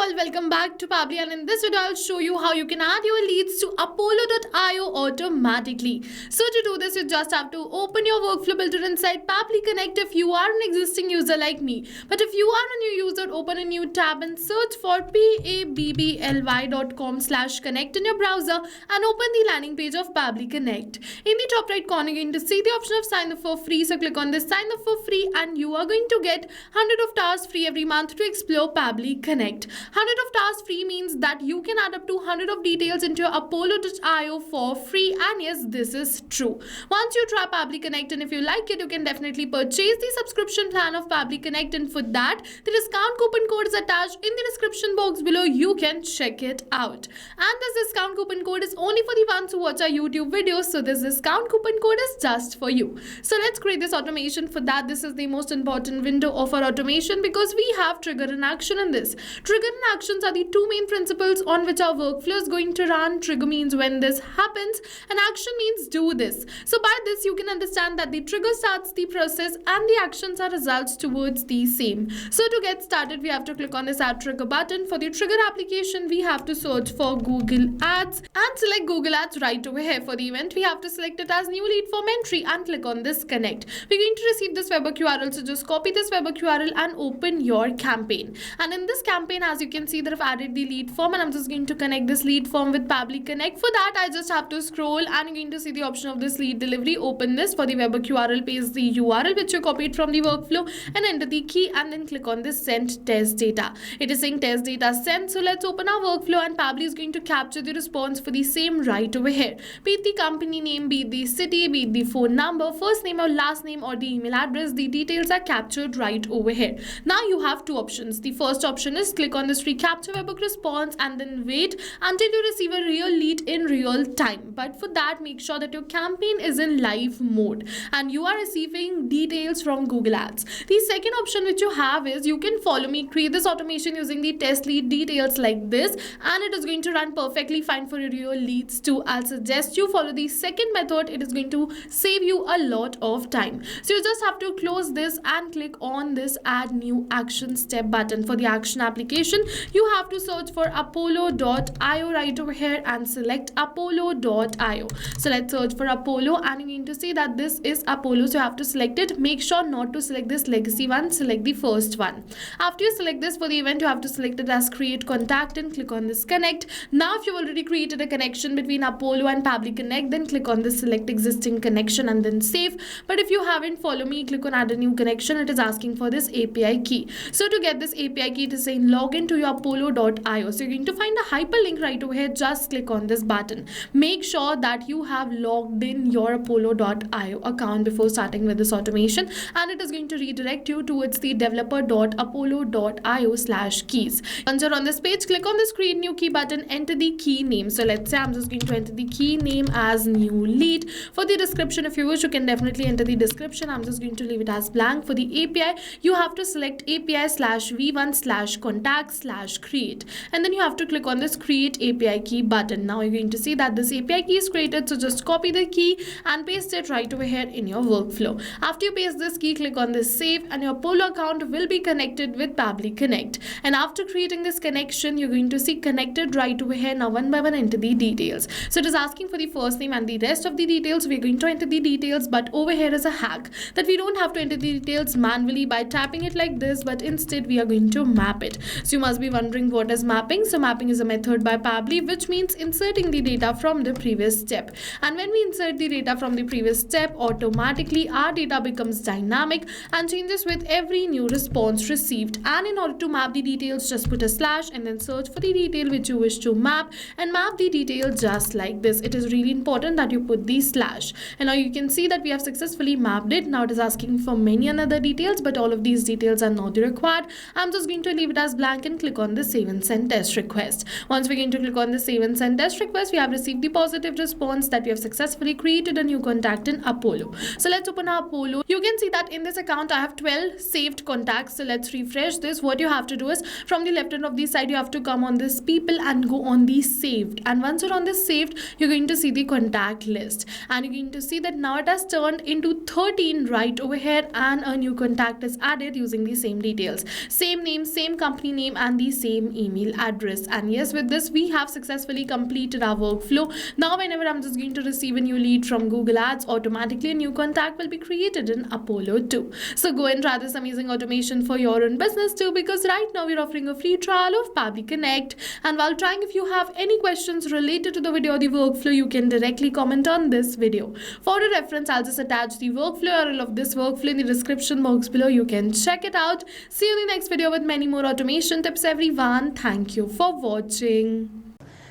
all, welcome back to Pabbly, and in this video I'll show you how you can add your leads to Apollo.io automatically. So to do this, you just have to open your workflow builder inside Pabbly Connect if you are an existing user like me. But if you are a new user, open a new tab and search for pabbly.com/connect in your browser and open the landing page of Pabbly Connect. In the top right corner, you're going to see the option of sign up for free. So click on this sign up for free and you are going to get 100 of tasks free every month to explore Pabbly Connect. 100 of tasks free means that you can add up to 100 of details into your Apollo.io for free, and yes, this is true. Once you try Pabbly Connect and if you like it, you can definitely purchase the subscription plan of Pabbly Connect, and for that the discount coupon code is attached in the description box below. You can check it out. And this discount coupon code is only for the ones who watch our YouTube videos, so this discount coupon code is just for you. So let's create this automation. For that, this is the most important window of our automation because we have trigger and action in this. Trigger and actions are the two main principles on which our workflow is going to run. Trigger means when this happens and action means do this. So by this you can understand that the trigger starts the process and the actions are results towards the same. So to get started, we have to click on this add trigger button. For the trigger application, we have to search for Google Ads and select Google Ads right over here. For the event, we have to select it as new lead form entry and click on this connect. We're going to receive this webhook URL, so just copy this webhook URL and open your campaign. And in this campaign, as you can see, that I've added the lead form and I'm just going to connect this lead form with Pabbly Connect. For that, I just have to scroll and you're going to see the option of this lead delivery. Open this. For the webhook URL, paste the URL which you copied from the workflow and enter the key and then click on this send test data. It is saying test data sent. So let's open our workflow and Pabbly is going to capture the response for the same right over here. Be it the company name, be it the city, be it the phone number, first name or last name or the email address, the details are captured right over here. Now you have two options. The first option is click on this recapture webhook response and then wait until you receive a real lead in real time. But for that, make sure that your campaign is in live mode and you are receiving details from Google Ads. The second option which you have is you can follow me, create this automation using the test lead details like this, and it is going to run perfectly fine for your real leads too. I'll suggest you follow the second method. It is going to save you a lot of time. So you just have to close this and click on this add new action step button. For the action application, you have to search for Apollo.io right over here and select Apollo.io. So let's search for Apollo and you're going to see that this is Apollo, so you have to select it. Make sure not to select this legacy one, select the first one. After you select this, for the event, you have to select it as create contact and click on this connect. Now if you've already created a connection between Apollo and Pabbly Connect, then click on this select existing connection and then save. But if you haven't, follow me, click on add a new connection. It is asking for this API key. So to get this API key, it is saying log in to your Apollo.io. So you're going to find a hyperlink right over here. Just click on this button. Make sure that you have logged in your Apollo.io account before starting with this automation, and it is going to redirect you towards the developer.apollo.io/keys. Once you're on this page, click on this create new key button, enter the key name. So let's say I'm just going to enter the key name as new lead. For the description, if you wish, you can definitely enter the description. I'm just going to leave it as blank. For the API, you have to select API/v1/contact/create, and then you have to click on this create API key button. Now you're going to see that this API key is created, so just copy the key and paste it right over here in your workflow. After you paste this key, click on this save and your Apollo account will be connected with Pabbly Connect. And after creating this connection, you're going to see connected right over here. Now one by one enter the details. So it is asking for the first name and the rest of the details. We're going to enter the details, but over here is a hack that we don't have to enter the details manually by tapping it like this, but instead we are going to map it. So you must be wondering what is mapping. So mapping is a method by Pabbly which means inserting the data from the previous step. And when we insert the data from the previous step, automatically our data becomes dynamic and changes with every new response received. And in order to map the details, just put a slash and then search for the detail which you wish to map and map the detail just like this. It is really important that you put the slash. And now you can see that we have successfully mapped it. Now it is asking for many other details, but all of these details are not required. I'm just going to leave it as blank and click on the save and send test request. Once we're going to click on the save and send test request, we have received the positive response that we have successfully created a new contact in Apollo. So let's open our Apollo. You can see that in this account I have 12 saved contacts. So let's refresh this. What you have to do is from the left hand of the side, you have to come on this people and go on the saved. And once you're on this saved, you're going to see the contact list. And you're going to see that now it has turned into 13 right over here and a new contact is added using the same details. Same name, same company name and and the same email address. And yes, with this we have successfully completed our workflow. Now whenever I'm just going to receive a new lead from Google Ads, automatically a new contact will be created in Apollo 2. So go and try this amazing automation for your own business too, because right now we're offering a free trial of Pabbly Connect. And while trying, if you have any questions related to the video or the workflow, you can directly comment on this video. For a reference, I'll just attach the workflow URL of this workflow in the description box below. You can check it out. See you in the next video with many more automation tips, everyone. Thank you for watching.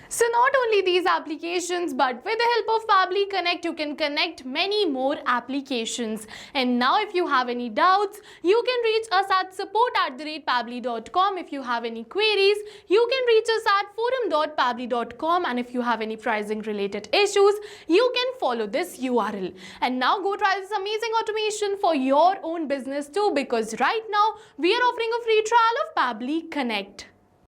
So not only these applications, but with the help of Pabbly Connect, you can connect many more applications. And now if you have any doubts, you can reach us at support@pabbly.com. If you have any queries, you can reach us at forum.pabbly.com. And if you have any pricing related issues, you can follow this URL. And now go try this amazing automation for your own business too, because right now we are offering a free trial of Pabbly Connect.